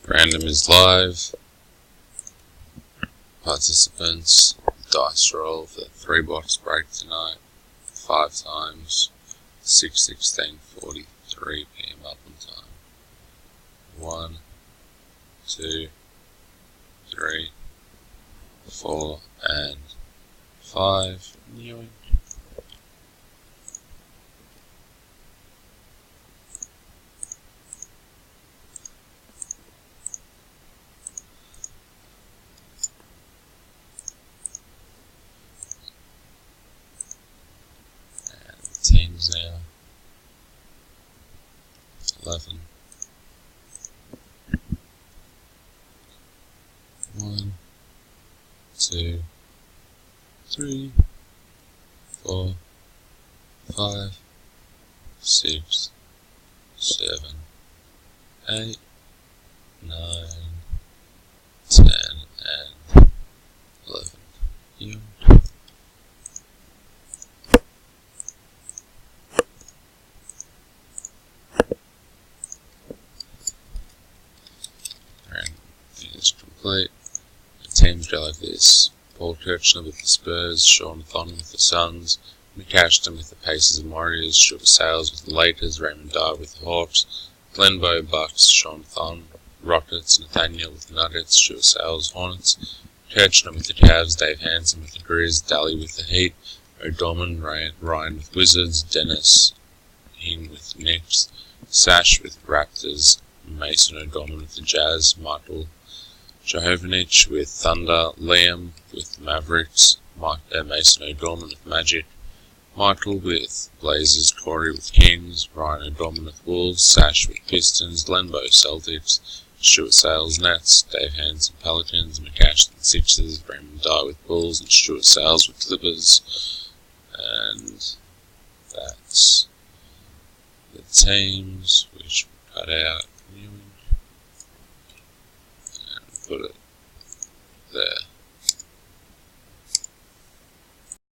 Random is live. Participants, dice roll for the 3-box break tonight, 5 times, 6:16:43 PM Melbourne time. 1, 2, 3, 4, and 5. Yoink. Teams now. 11. 1, 2, 3, 4, 5, 6, 7, 8, 9, 10, and 11. You. Is complete. The teams go like this: Paul Kirchner with the Spurs, Sean Thon with the Suns, Mick Ashton with the Pacers and Warriors, Stuart Sales with the Lakers, Raymond Dye with the Hawks, Glenn Bowe Bucks, Sean Thon Rockets, Nathaniel with the Nuggets, Stuart Sales Hornets, Kirchner with the Cavs, Dave Hansen with the Grizz, Daly with the Heat, O'Dorman, Ryan with Wizards, Dennis Hing with the Knicks, Sash with the Raptors, Mason O'Dorman with the Jazz, Michael Jovanich with Thunder, Liam with the Mavericks, Mason O'Dorman with Magic, Michael with Blazers, Corey with Kings, Ryan O'Dorman with Wolves, Sash with Pistons, Glenn Bowe Celtics, Stuart Sales Nets, Dave Hansen Pelicans, Mick Ashton Sixers, Raymond Dye with Bulls, and Stuart Sales with Clippers. And that's the teams which we cut out. Put it there.